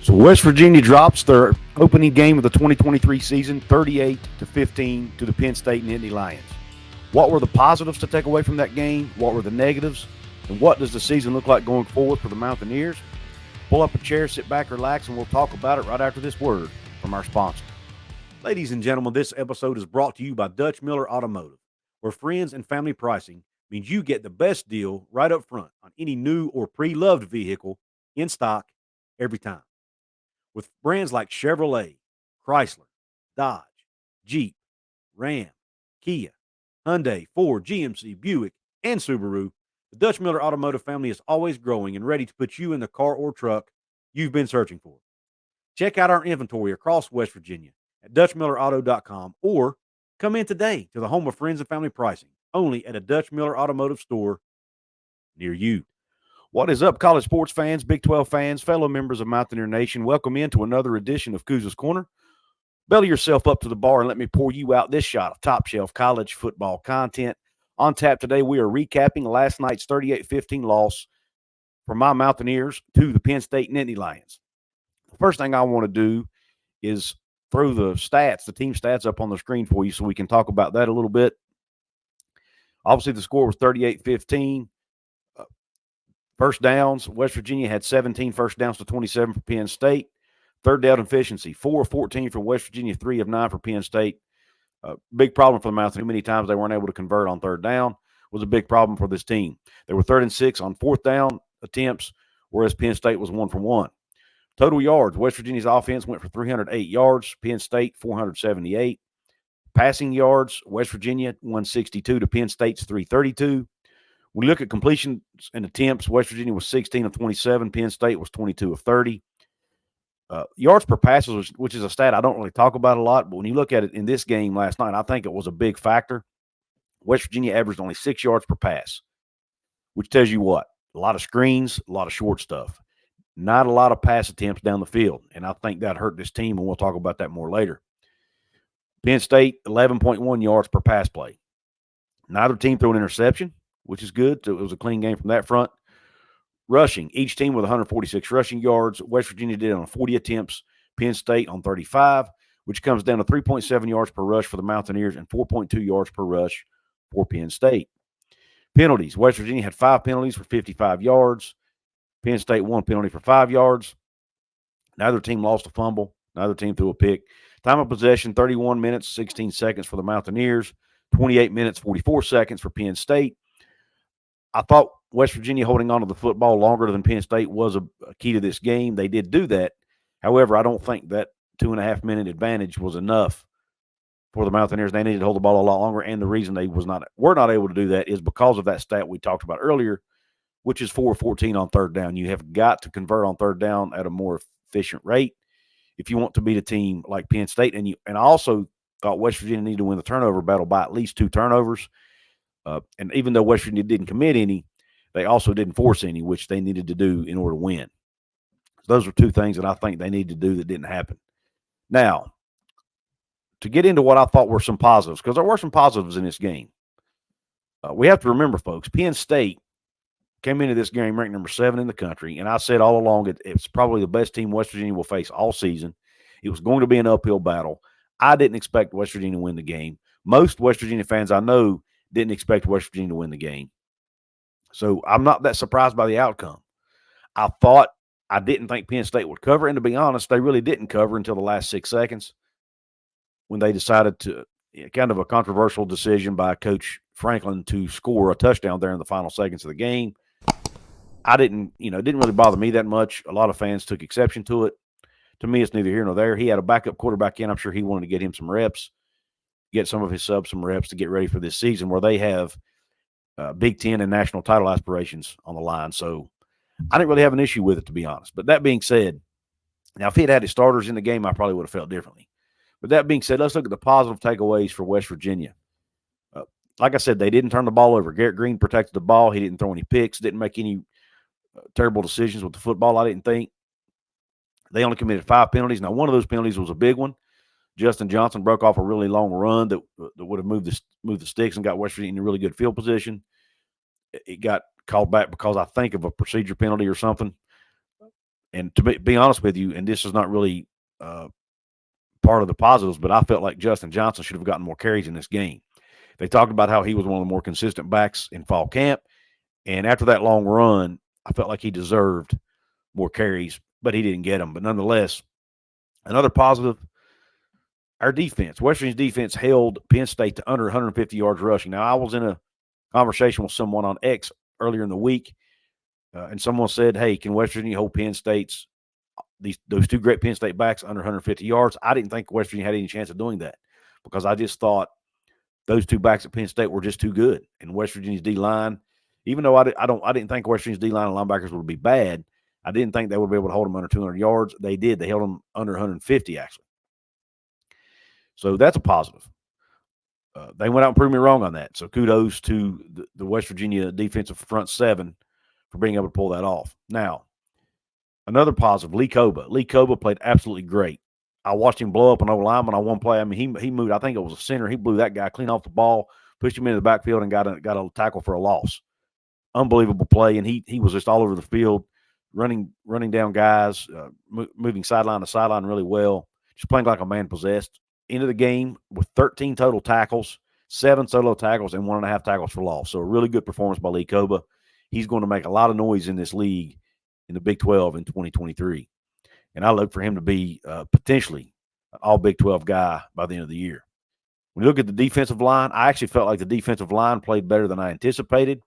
So West Virginia drops their opening game of the 2023 season 38-15 to the Penn State Nittany Lions. What were the positives to take away from that game? What were the negatives? And what does the season look like going forward for the Mountaineers? Pull up a chair, sit back, relax, and we'll talk about it right after this word from our sponsor. Ladies and gentlemen, this episode is brought to you by Dutch Miller Automotive, where friends and family pricing means you get the best deal right up front on any new or pre-loved vehicle in stock every time. With brands like Chevrolet, Chrysler, Dodge, Jeep, Ram, Kia, Hyundai, Ford, GMC, Buick, and Subaru, the Dutch Miller Automotive family is always growing and ready to put you in the car or truck you've been searching for. Check out our inventory across West Virginia at DutchMillerAuto.com or come in today to the home of friends and family pricing, only at a Dutch Miller Automotive store near you. What is up, college sports fans, Big 12 fans, fellow members of Mountaineer Nation? Welcome into another edition of Couz's Corner. Belly yourself up to the bar and let me pour you out this shot of top-shelf college football content. On tap today, we are recapping last night's 38-15 loss for my Mountaineers to the Penn State Nittany Lions. The first thing I want to do is throw the stats, the team stats up on the screen for you so we can talk about that a little bit. Obviously, the score was 38-15. First downs, West Virginia had 17 first downs to 27 for Penn State. Third down efficiency, 4 of 14 for West Virginia, 3 of 9 for Penn State. Big problem for the Mountaineers. Many times they weren't able to convert on third down was a big problem for this team. They were 3rd and 6 on fourth down attempts, whereas Penn State was 1 for 1. Total yards, West Virginia's offense went for 308 yards, Penn State 478. Passing yards, West Virginia 162 to Penn State's 332. When you look at completions and attempts, West Virginia was 16 of 27. Penn State was 22 of 30. Yards per passes, which is a stat I don't really talk about a lot, but when you look at it in this game last night, I think it was a big factor. West Virginia averaged only 6 yards per pass, which tells you what? A lot of screens, a lot of short stuff. Not a lot of pass attempts down the field, and I think that hurt this team, and we'll talk about that more later. Penn State, 11.1 yards per pass play. Neither team threw an interception, which is good. So it was a clean game from that front. Rushing, each team with 146 rushing yards. West Virginia did it on 40 attempts. Penn State on 35, which comes down to 3.7 yards per rush for the Mountaineers and 4.2 yards per rush for Penn State. Penalties, West Virginia had 5 penalties for 55 yards. Penn State 1 penalty for 5 yards. Neither team lost a fumble. Neither team threw a pick. Time of possession, 31 minutes, 16 seconds for the Mountaineers. 28 minutes, 44 seconds for Penn State. I thought West Virginia holding on to the football longer than Penn State was a key to this game. They did do that. However, I don't think that 2.5-minute advantage was enough for the Mountaineers. They needed to hold the ball a lot longer, and the reason they were not able to do that is because of that stat we talked about earlier, which is 4 of 14 on third down. You have got to convert on third down at a more efficient rate if you want to beat a team like Penn State. And I also thought West Virginia needed to win the turnover battle by at least 2 turnovers. And even though West Virginia didn't commit any, they also didn't force any, which they needed to do in order to win. So those are 2 things that I think they need to do that didn't happen. Now, to get into what I thought were some positives, because there were some positives in this game. We have to remember, folks, Penn State came into this game ranked number 7 in the country, and I said all along it's probably the best team West Virginia will face all season. It was going to be an uphill battle. I didn't expect West Virginia to win the game. Most West Virginia fans I know didn't expect West Virginia to win the game. So I'm not that surprised by the outcome. I didn't think Penn State would cover, and to be honest, they really didn't cover until the last 6 seconds when they decided to, kind of a controversial decision by Coach Franklin to score a touchdown there in the final seconds of the game. It didn't really bother me that much. A lot of fans took exception to it. To me, it's neither here nor there. He had a backup quarterback in. I'm sure he wanted to get him some reps, get some of his subs some reps to get ready for this season where they have Big Ten and national title aspirations on the line. So I didn't really have an issue with it, to be honest. But that being said, now if he had his starters in the game, I probably would have felt differently. But that being said, let's look at the positive takeaways for West Virginia. Like I said, they didn't turn the ball over. Garrett Green protected the ball. He didn't throw any picks, didn't make any terrible decisions with the football, I didn't think. They only committed 5 penalties. Now, one of those penalties was a big one. Justin Johnson broke off a really long run that would have moved the sticks and got West Virginia in a really good field position. It got called back because I think of a procedure penalty or something. And to be honest with you, and this is not really part of the positives, but I felt like Justin Johnson should have gotten more carries in this game. They talked about how he was one of the more consistent backs in fall camp. And after that long run, I felt like he deserved more carries, but he didn't get them. But nonetheless, another positive, our defense. West Virginia's defense held Penn State to under 150 yards rushing. Now, I was in a conversation with someone on X earlier in the week, and someone said, hey, can West Virginia hold Penn State's those two great Penn State backs under 150 yards? I didn't think West Virginia had any chance of doing that because I just thought those two backs at Penn State were just too good. And West Virginia's D-line, even though I didn't think West Virginia's D-line and linebackers would be bad, I didn't think they would be able to hold them under 200 yards. They did. They held them under 150, actually. So that's a positive. They went out and proved me wrong on that. So kudos to the West Virginia defensive front seven for being able to pull that off. Now, another positive, Lee Coba. Lee Coba played absolutely great. I watched him blow up an old lineman on one play. I mean, he moved. I think it was a center. He blew that guy clean off the ball, pushed him into the backfield, and got a tackle for a loss. Unbelievable play, and he was just all over the field, running down guys, moving sideline to sideline really well, just playing like a man possessed. Into the game with 13 total tackles, 7 solo tackles, and 1.5 tackles for loss. So a really good performance by Lee Coba. He's going to make a lot of noise in this league in the Big 12 in 2023. And I look for him to be potentially an all Big 12 guy by the end of the year. When you look at the defensive line, I actually felt like the defensive line played better than I anticipated.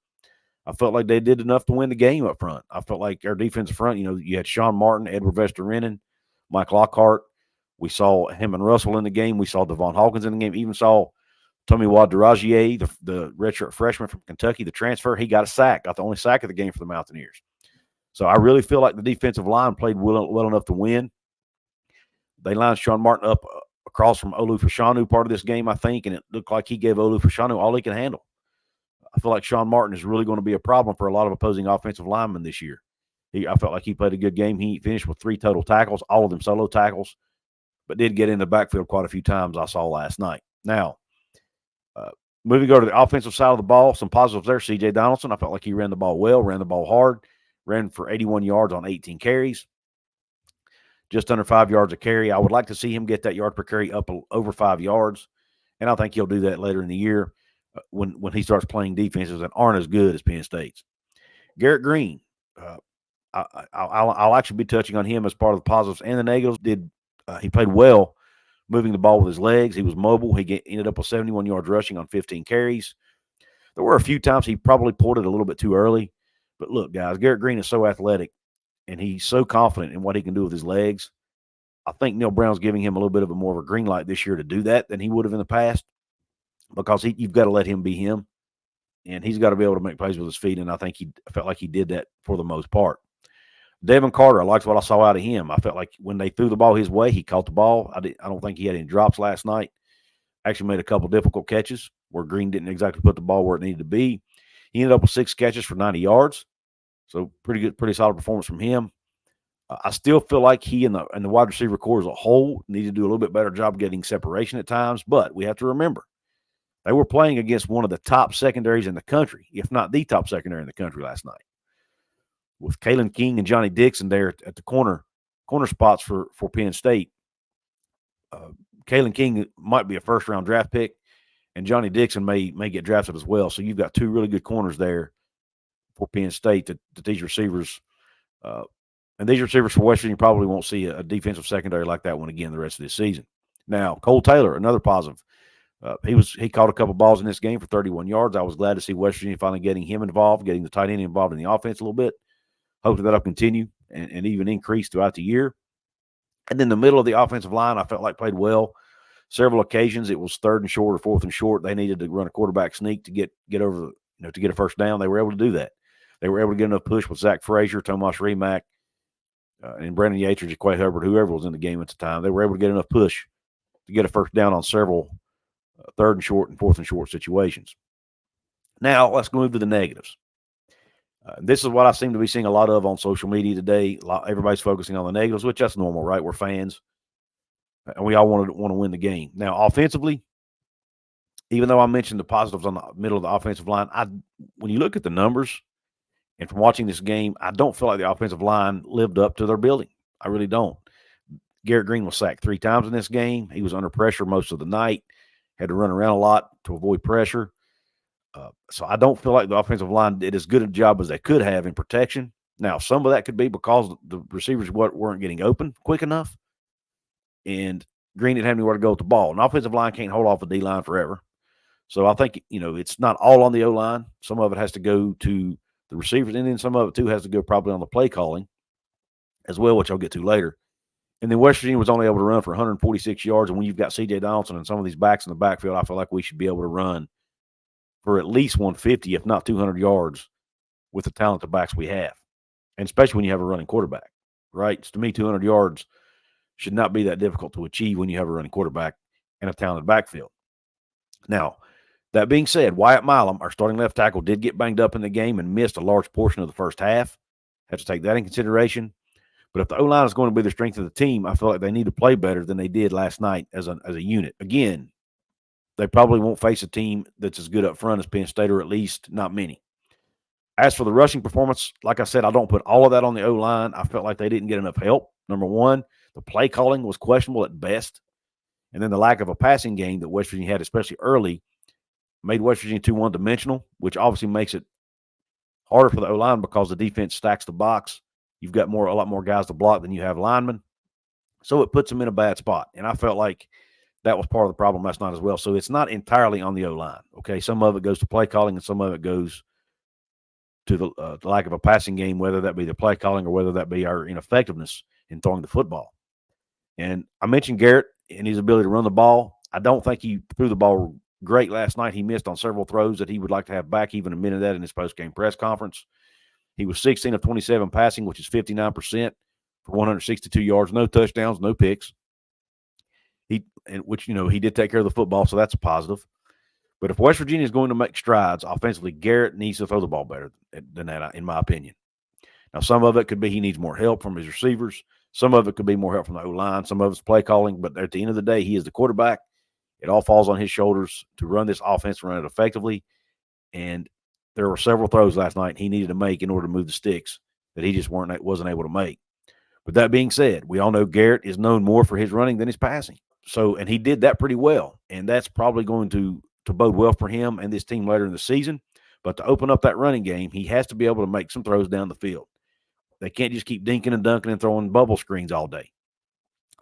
I felt like they did enough to win the game up front. I felt like our defensive front, you had Sean Martin, Edward Vesterinen, Mike Lockhart. We saw him and Russell in the game. We saw Devon Hawkins in the game. Even saw Tommy Wadaragier, the redshirt freshman from Kentucky, the transfer. He got a sack, got the only sack of the game for the Mountaineers. So I really feel like the defensive line played well enough to win. They lined Sean Martin up across from Olu Fashanu part of this game, I think, and it looked like he gave Olu Fashanu all he can handle. I feel like Sean Martin is really going to be a problem for a lot of opposing offensive linemen this year. I felt like he played a good game. He finished with 3 total tackles, all of them solo tackles, but did get in the backfield quite a few times I saw last night. Now, moving over to the offensive side of the ball, some positives there. C.J. Donaldson, I felt like he ran the ball well, ran the ball hard, ran for 81 yards on 18 carries, just under 5 yards a carry. I would like to see him get that yard per carry up over 5 yards, and I think he'll do that later in the year when he starts playing defenses that aren't as good as Penn State's. Garrett Green, I'll actually be touching on him as part of the positives and the negatives. He played well moving the ball with his legs. He was mobile. He ended up with 71 yards rushing on 15 carries. There were a few times he probably pulled it a little bit too early. But look, guys, Garrett Green is so athletic, and he's so confident in what he can do with his legs. I think Neal Brown's giving him a little bit of a more of a green light this year to do that than he would have in the past because you've got to let him be him, and he's got to be able to make plays with his feet, and I think I felt like he did that for the most part. Devin Carter, I liked what I saw out of him. I felt like when they threw the ball his way, he caught the ball. I don't think he had any drops last night. Actually made a couple difficult catches where Green didn't exactly put the ball where it needed to be. He ended up with 6 catches for 90 yards. So pretty good, pretty solid performance from him. I still feel like he and the wide receiver core as a whole need to do a little bit better job getting separation at times. But we have to remember, they were playing against one of the top secondaries in the country, if not the top secondary in the country last night, with Kalen King and Johnny Dixon there at the corner spots for Penn State. Kalen King might be a first-round draft pick, and Johnny Dixon may get drafted as well. So you've got 2 really good corners there for Penn State that these receivers and these receivers for West Virginia probably won't see a defensive secondary like that one again the rest of this season. Now, Cole Taylor, another positive. He caught a couple balls in this game for 31 yards. I was glad to see West Virginia finally getting him involved, getting the tight end involved in the offense a little bit. Hopefully that'll continue and even increase throughout the year. And then the middle of the offensive line, I felt like played well. Several occasions it was 3rd and short or 4th and short. They needed to run a quarterback sneak to get over, to get a first down. They were able to do that. They were able to get enough push with Zach Frazier, Tomas Remack, and Brandon Yates or Jaquay Hubbard, whoever was in the game at the time. They were able to get enough push to get a first down on several 3rd and short and 4th and short situations. Now let's move to the negatives. This is what I seem to be seeing a lot of on social media today. Everybody's focusing on the negatives, which that's normal, right? We're fans, and we all want to win the game. Now, offensively, even though I mentioned the positives on the middle of the offensive line, when you look at the numbers, And from watching this game, I don't feel like the offensive line lived up to their billing. I really don't. Garrett Green was sacked 3 times in this game. He was under pressure most of the night, had to run around a lot to avoid pressure. So I don't feel like the offensive line did as good a job as they could have in protection. Now, some of that could be because the receivers weren't getting open quick enough, and Green didn't have anywhere to go with the ball. An offensive line can't hold off a D-line forever. So I think, it's not all on the O-line. Some of it has to go to the receivers, and then some of it, too, has to go probably on the play calling as well, which I'll get to later. And then West Virginia was only able to run for 146 yards, and when you've got C.J. Donaldson and some of these backs in the backfield, I feel like we should be able to run for at least 150, if not 200 yards with the talented backs we have, and especially when you have a running quarterback, right? So to me, 200 yards should not be that difficult to achieve when you have a running quarterback and a talented backfield. Now, that being said, Wyatt Milam, our starting left tackle, did get banged up in the game and missed a large portion of the first half. Have to take that in consideration. But if the O-line is going to be the strength of the team, I feel like they need to play better than they did last night as a unit. Again, they probably won't face a team that's as good up front as Penn State, or at least not many. As for the rushing performance, like I said, I don't put all of that on the O-line. I felt like they didn't get enough help. Number one, the play calling was questionable at best. And then the lack of a passing game that West Virginia had, especially early, made West Virginia too one-dimensional, which obviously makes it harder for the O-line because the defense stacks the box. You've got a lot more guys to block than you have linemen. So it puts them in a bad spot. And I felt like that was part of the problem last night as well. So it's not entirely on the O-line, okay? Some of it goes to play calling, and some of it goes to the lack of a passing game, whether that be the play calling or whether that be our ineffectiveness in throwing the football. And I mentioned Garrett and his ability to run the ball. I don't think he threw the ball great last night. He missed on several throws that he would like to have back. He even admitted that in his post-game press conference. He was 16 of 27 passing, which is 59% for 162 yards, no touchdowns, no picks. He did take care of the football, so that's a positive. But if West Virginia is going to make strides offensively, Garrett needs to throw the ball better than that, in my opinion. Now, some of it could be he needs more help from his receivers. Some of it could be more help from the O-line. Some of it's play calling. But at the end of the day, he is the quarterback. It all falls on his shoulders to run this offense, run it effectively. And there were several throws last night he needed to make in order to move the sticks that he just wasn't able to make. But that being said, we all know Garrett is known more for his running than his passing. So, and he did that pretty well. And that's probably going to bode well for him and this team later in the season. But to open up that running game, he has to be able to make some throws down the field. They can't just keep dinking and dunking and throwing bubble screens all day.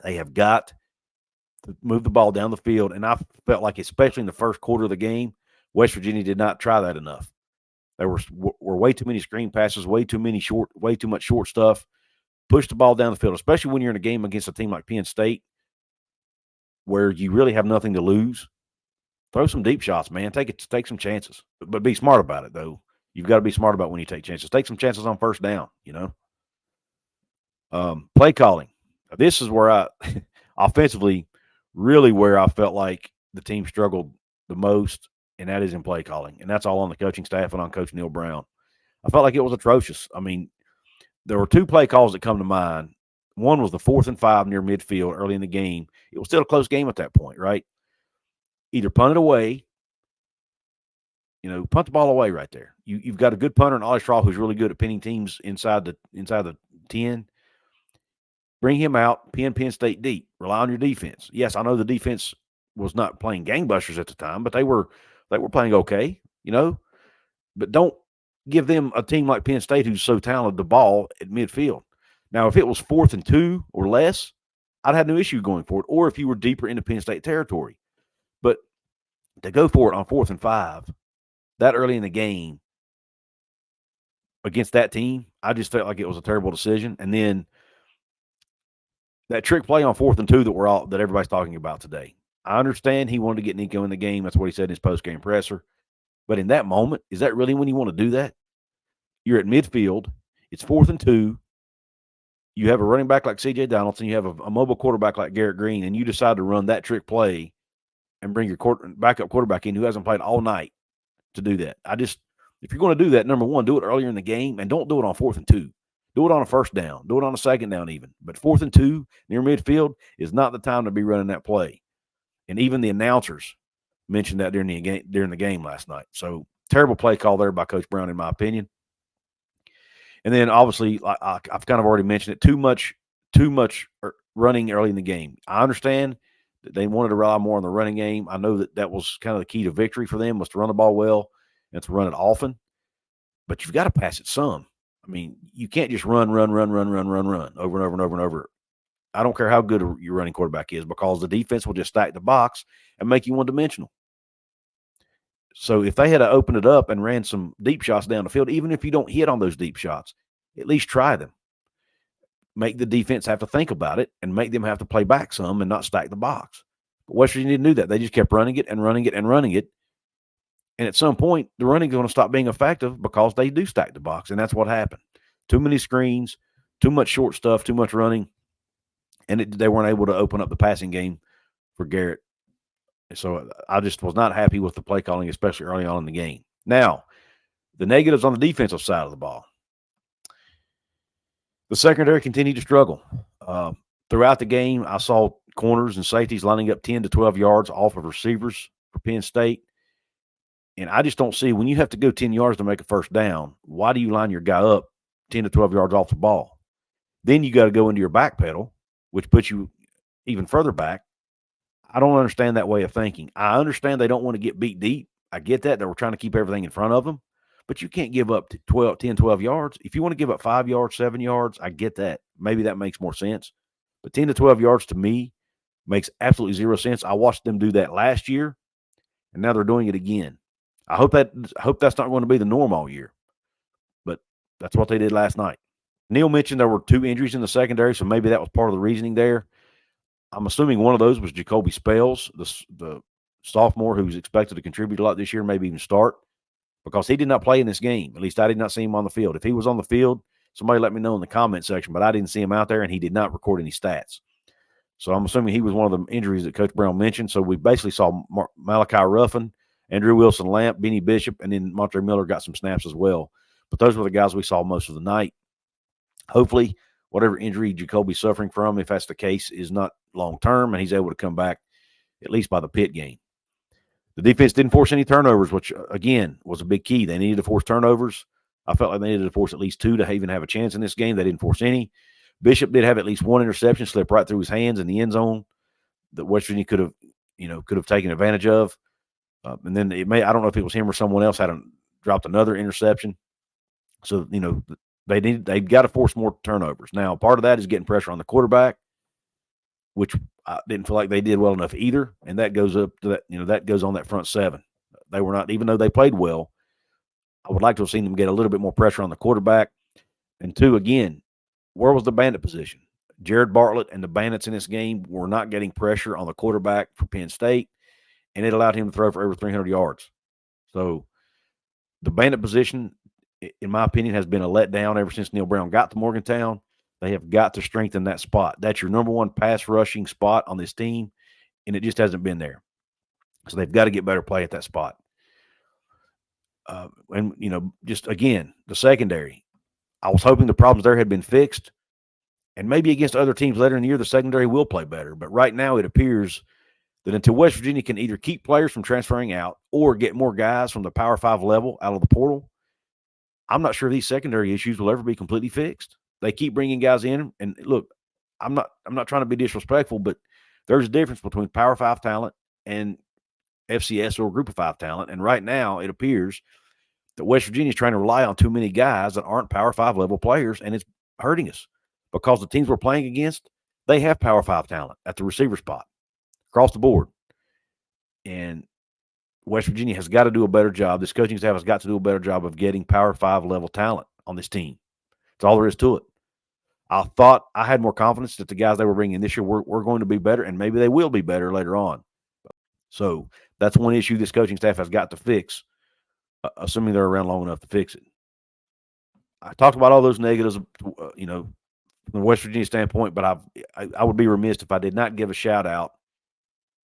They have got to move the ball down the field. And I felt like, especially in the first quarter of the game, West Virginia did not try that enough. There were way too many screen passes, way too much short stuff. Push the ball down the field, especially when you're in a game against a team like Penn State, where you really have nothing to lose. Throw some deep shots, man. Take some chances, but be smart about it, though. You've got to be smart about when you take chances. Take some chances on first down, Play calling. This is where offensively, really where I felt like the team struggled the most, and that is in play calling. And that's all on the coaching staff and on Coach Neal Brown. I felt like it was atrocious. I mean, there were 2 play calls that come to mind. One was the 4th and 5 near midfield early in the game. It was still a close game at that point, right? Either punt it away, punt the ball away right there. You've got a good punter in Ollie Straw who's really good at pinning teams inside the 10. Bring him out, pin Penn State deep. Rely on your defense. Yes, I know the defense was not playing gangbusters at the time, but they were playing okay, But don't give them a team like Penn State who's so talented the ball at midfield. Now, if it was 4th and 2 or less, I'd have no issue going for it. Or if you were deeper into Penn State territory. But to go for it on 4th and 5 that early in the game against that team, I just felt like it was a terrible decision. And then that trick play on 4th and 2 that everybody's talking about today. I understand he wanted to get Nico in the game. That's what he said in his post-game presser. But in that moment, is that really when you want to do that? You're at midfield. It's 4th and 2. You have a running back like C.J. Donaldson. You have a mobile quarterback like Garrett Green, and you decide to run that trick play and bring your backup quarterback in who hasn't played all night to do that. If you're going to do that, number one, do it earlier in the game, and don't do it on 4th and 2. Do it on a first down. Do it on a second down even. But 4th and 2 near midfield is not the time to be running that play. And even the announcers mentioned that during the game last night. So terrible play call there by Coach Brown, in my opinion. And then obviously, I've kind of already mentioned it, too much running early in the game. I understand that they wanted to rely more on the running game. I know that was kind of the key to victory for them, was to run the ball well and to run it often. But you've got to pass it some. I mean, you can't just run over and over. I don't care how good your running quarterback is, because the defense will just stack the box and make you one-dimensional. So if they had to open it up and ran some deep shots down the field, even if you don't hit on those deep shots, at least try them. Make the defense have to think about it and make them have to play back some and not stack the box. But West Virginia didn't do that. They just kept running it and running it and running it. And at some point, the running is going to stop being effective because they do stack the box, and that's what happened. Too many screens, too much short stuff, too much running, and they weren't able to open up the passing game for Garrett. So I just was not happy with the play calling, especially early on in the game. Now, the negatives on the defensive side of the ball. The secondary continued to struggle. Throughout the game, I saw corners and safeties lining up 10 to 12 yards off of receivers for Penn State. And I just don't see, when you have to go 10 yards to make a first down, why do you line your guy up 10 to 12 yards off the ball? Then you got to go into your back pedal, which puts you even further back. I don't understand that way of thinking. I understand they don't want to get beat deep. I get that. They were trying to keep everything in front of them. But you can't give up 10, 12 yards. If you want to give up 5 yards, 7 yards, I get that. Maybe that makes more sense. But 10 to 12 yards to me makes absolutely zero sense. I watched them do that last year, and now they're doing it again. I hope that's not going to be the norm all year. But that's what they did last night. Neal mentioned there were 2 injuries in the secondary, so maybe that was part of the reasoning there. I'm assuming one of those was Jacoby Spells, the sophomore who's expected to contribute a lot this year, maybe even start, because he did not play in this game. At least I did not see him on the field. If he was on the field, somebody let me know in the comment section, but I didn't see him out there, and he did not record any stats. So I'm assuming he was one of the injuries that Coach Brown mentioned. So we basically saw Malachi Ruffin, Andrew Wilson-Lamp, Benny Bishop, and then Montre Miller got some snaps as well. But those were the guys we saw most of the night. Hopefully, whatever injury Jacoby's suffering from, if that's the case, is not long-term, and he's able to come back at least by the Pitt game. The defense didn't force any turnovers, which, again, was a big key. They needed to force turnovers. I felt like they needed to force at least 2 to even have a chance in this game. They didn't force any. Bishop did have at least 1 interception slip right through his hands in the end zone that West Virginia could have taken advantage of. And then I don't know if it was him or someone else dropped another interception. So, they've got to force more turnovers. Now, part of that is getting pressure on the quarterback, which I didn't feel like they did well enough either. And that goes up to that, that goes on that front 7. They were not, even though they played well, I would like to have seen them get a little bit more pressure on the quarterback. And 2, again, where was the bandit position? Jared Bartlett and the bandits in this game were not getting pressure on the quarterback for Penn State, and it allowed him to throw for over 300 yards. So the bandit position, in my opinion, has been a letdown ever since Neal Brown got to Morgantown. They have got to strengthen that spot. That's your number 1 pass rushing spot on this team, and it just hasn't been there. So they've got to get better play at that spot. Just again, the secondary. I was hoping the problems there had been fixed, and maybe against other teams later in the year, the secondary will play better. But right now, it appears that until West Virginia can either keep players from transferring out or get more guys from the Power 5 level out of the portal, I'm not sure these secondary issues will ever be completely fixed. They keep bringing guys in, and look, I'm not trying to be disrespectful, but there's a difference between Power 5 talent and FCS or Group of 5 talent. And right now, it appears that West Virginia is trying to rely on too many guys that aren't Power 5 level players, and it's hurting us because the teams we're playing against, they have Power 5 talent at the receiver spot across the board. And West Virginia has got to do a better job. This coaching staff has got to do a better job of getting Power 5 level talent on this team. That's all there is to it. I thought I had more confidence that the guys they were bringing in this year were going to be better, and maybe they will be better later on. So that's one issue this coaching staff has got to fix, assuming they're around long enough to fix it. I talked about all those negatives, from the West Virginia standpoint, but I would be remiss if I did not give a shout-out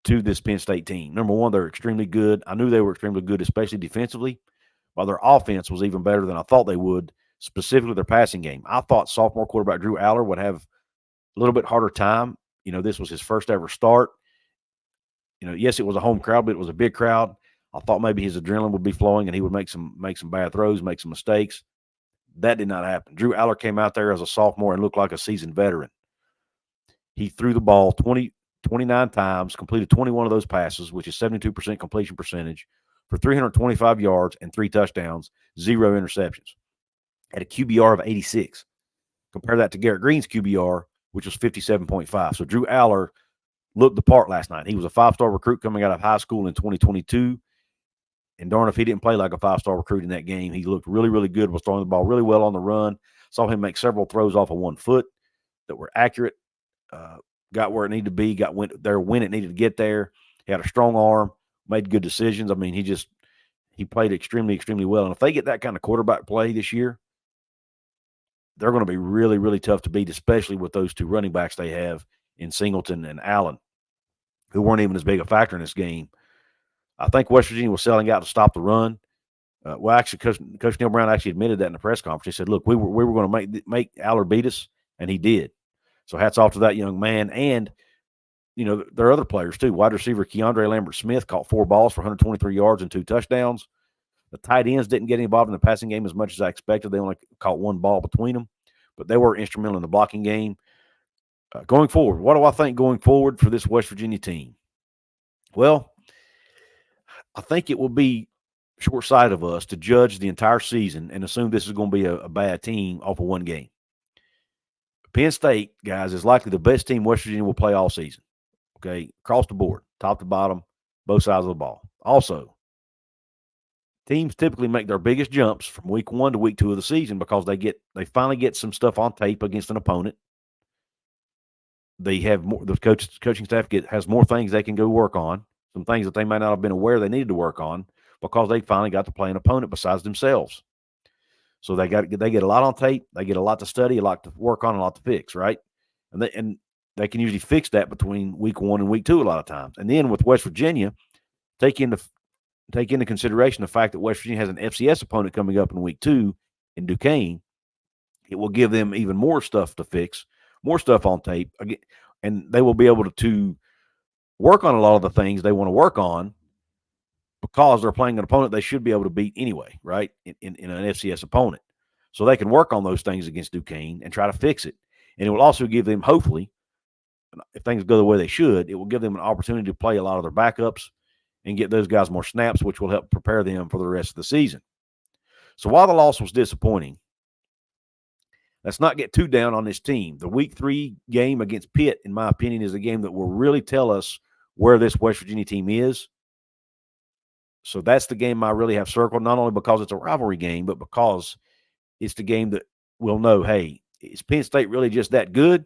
to this Penn State team. Number 1, they're extremely good. I knew they were extremely good, especially defensively, while their offense was even better than I thought they would, specifically their passing game. I thought sophomore quarterback Drew Allar would have a little bit harder time. This was his first ever start. Yes, it was a home crowd, but it was a big crowd. I thought maybe his adrenaline would be flowing and he would make some bad throws, make some mistakes. That did not happen. Drew Allar came out there as a sophomore and looked like a seasoned veteran. He threw the ball 29 times, completed 21 of those passes, which is 72% completion percentage, for 325 yards and 3 touchdowns, 0 interceptions, at a QBR of 86. Compare that to Garrett Green's QBR, which was 57.5. So Drew Allar looked the part last night. He was a 5-star recruit coming out of high school in 2022. And darn if he didn't play like a 5-star recruit in that game. He looked really, really good, was throwing the ball really well on the run. Saw him make several throws off of 1 foot that were accurate. Got where it needed to be, went there when it needed to get there. He had a strong arm, made good decisions. I mean, he played extremely, extremely well. And if they get that kind of quarterback play this year, they're going to be really, really tough to beat, especially with those 2 running backs they have in Singleton and Allen, who weren't even as big a factor in this game. I think West Virginia was selling out to stop the run. Actually, Coach Neal Brown actually admitted that in the press conference. He said, "Look, we were going to make Allar beat us," and he did. So hats off to that young man. And, there are other players too. Wide receiver Keandre Lambert-Smith caught 4 balls for 123 yards and 2 touchdowns. The tight ends didn't get involved in the passing game as much as I expected. They only caught 1 ball between them, but they were instrumental in the blocking game. Going forward, what do I think going forward for this West Virginia team? Well, I think it will be short-sighted of us to judge the entire season and assume this is going to be a bad team off of 1 game. Penn State, guys, is likely the best team West Virginia will play all season, okay, across the board, top to bottom, both sides of the ball. Also, teams typically make their biggest jumps from week 1 to week 2 of the season because they finally get some stuff on tape against an opponent. They have more. The coaching staff has more things they can go work on, some things that they might not have been aware they needed to work on because they finally got to play an opponent besides themselves. So they get a lot on tape. They get a lot to study, a lot to work on, a lot to fix, right? And they can usually fix that between week 1 and week 2 a lot of times. And then with West Virginia, take into consideration the fact that West Virginia has an FCS opponent coming up in week 2 in Duquesne. It will give them even more stuff to fix, more stuff on tape, and they will be able to work on a lot of the things they want to work on because they're playing an opponent they should be able to beat anyway, right, in an FCS opponent. So they can work on those things against Duquesne and try to fix it. And it will also give them, hopefully, if things go the way they should, it will give them an opportunity to play a lot of their backups and get those guys more snaps, which will help prepare them for the rest of the season. So while the loss was disappointing, let's not get too down on this team. The week 3 game against Pitt, in my opinion, is a game that will really tell us where this West Virginia team is. So that's the game I really have circled, not only because it's a rivalry game, but because it's the game that we'll know, hey, is Penn State really just that good,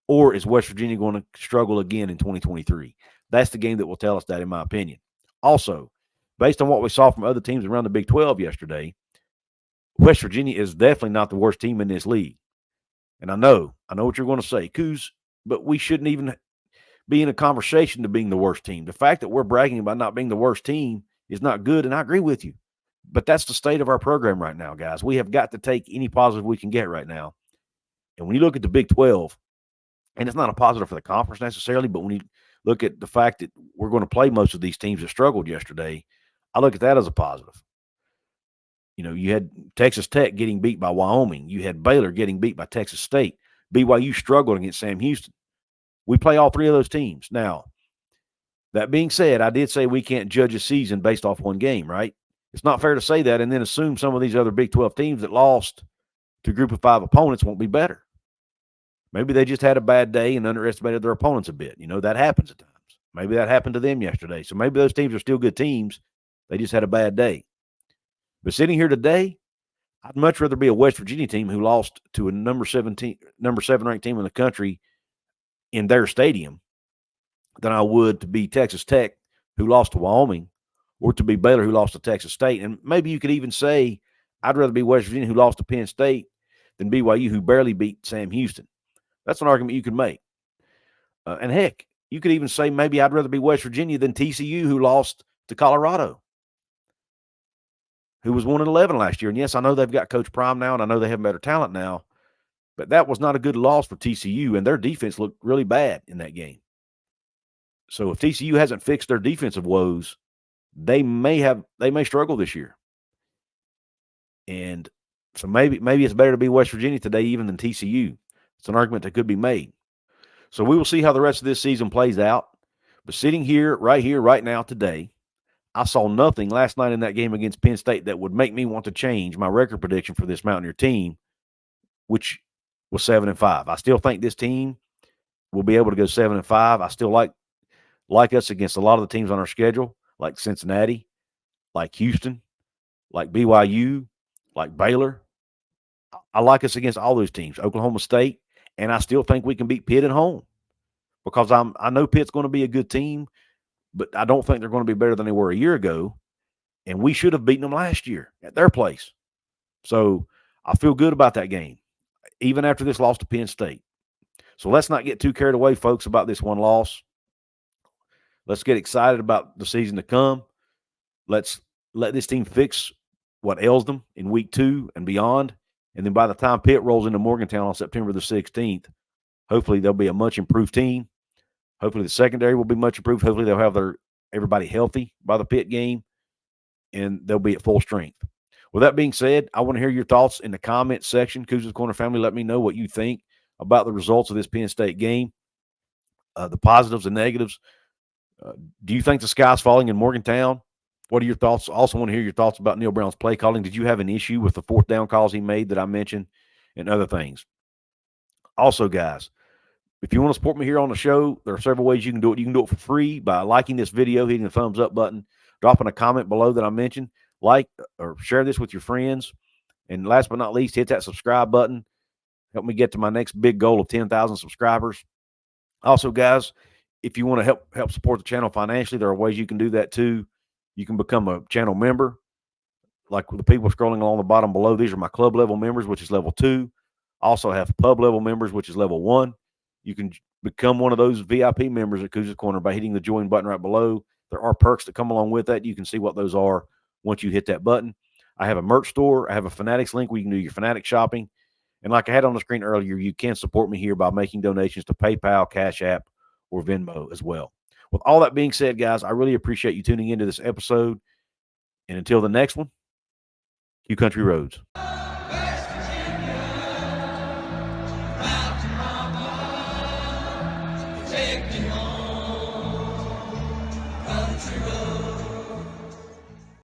or is West Virginia going to struggle again in 2023? That's the game that will tell us that, in my opinion. Also, based on what we saw from other teams around the Big 12 yesterday, West Virginia is definitely not the worst team in this league. And I know what you're going to say, Couz, but we shouldn't even be in a conversation to being the worst team. The fact that we're bragging about not being the worst team is not good, and I agree with you. But that's the state of our program right now, guys. We have got to take any positive we can get right now. And when you look at the Big 12, and it's not a positive for the conference necessarily, but when you look at the fact that we're going to play most of these teams that struggled yesterday, I look at that as a positive. You had Texas Tech getting beat by Wyoming. You had Baylor getting beat by Texas State. BYU struggled against Sam Houston. We play all 3 of those teams. Now, that being said, I did say we can't judge a season based off 1 game, right? It's not fair to say that and then assume some of these other Big 12 teams that lost to a group of 5 opponents won't be better. Maybe they just had a bad day and underestimated their opponents a bit. That happens at times. Maybe that happened to them yesterday. So maybe those teams are still good teams. They just had a bad day. But sitting here today, I'd much rather be a West Virginia team who lost to a number 7 ranked team in the country in their stadium than I would to be Texas Tech, who lost to Wyoming, or to be Baylor, who lost to Texas State. And maybe you could even say I'd rather be West Virginia, who lost to Penn State, than BYU, who barely beat Sam Houston. That's an argument you can make. And heck, you could even say maybe I'd rather be West Virginia than TCU, who lost to Colorado, who was 1-11 last year. And yes, I know they've got Coach Prime now, and I know they have better talent now, but that was not a good loss for TCU, and their defense looked really bad in that game. So if TCU hasn't fixed their defensive woes, they may struggle this year. And So maybe it's better to be West Virginia today even than TCU. It's an argument that could be made. So we will see how the rest of this season plays out. But sitting here, right now, today, I saw nothing last night in that game against Penn State that would make me want to change my record prediction for this Mountaineer team, which was 7-5. I still think this team will be able to go 7-5. I still like us against a lot of the teams on our schedule, like Cincinnati, like Houston, like BYU, like Baylor. I like us against all those teams, Oklahoma State, and I still think we can beat Pitt at home because I know Pitt's going to be a good team, but I don't think they're going to be better than they were a year ago, and we should have beaten them last year at their place. So I feel good about that game, even after this loss to Penn State. So let's not get too carried away, folks, about this one loss. Let's get excited about the season to come. Let's let this team fix what ails them in week 2 and beyond. And then by the time Pitt rolls into Morgantown on September the 16th, hopefully they'll be a much improved team. Hopefully the secondary will be much improved. Hopefully they'll have everybody healthy by the Pitt game, and they'll be at full strength. With that being said, I want to hear your thoughts in the comments section. Couz's Corner family, let me know what you think about the results of this Penn State game, the positives and negatives. Do you think the sky's falling in Morgantown? What are your thoughts? Also want to hear your thoughts about Neal Brown's play calling. Did you have an issue with the 4th down calls he made that I mentioned and other things? Also, guys, if you want to support me here on the show, there are several ways you can do it. You can do it for free by liking this video, hitting the thumbs up button, dropping a comment below that I mentioned, like or share this with your friends. And last but not least, hit that subscribe button. Help me get to my next big goal of 10,000 subscribers. Also, guys, if you want to help support the channel financially, there are ways you can do that too. You can become a channel member, like the people scrolling along the bottom below. These are my club level members, which is level 2. Also have pub level members, which is level 1. You can become one of those VIP members at Couz's Corner by hitting the join button right below. There are perks that come along with that. You can see what those are once you hit that button. I have a merch store. I have a Fanatics link where you can do your Fanatics shopping. And like I had on the screen earlier, you can support me here by making donations to PayPal, Cash App, or Venmo as well. With all that being said, guys, I really appreciate you tuning into this episode. And until the next one, you country roads.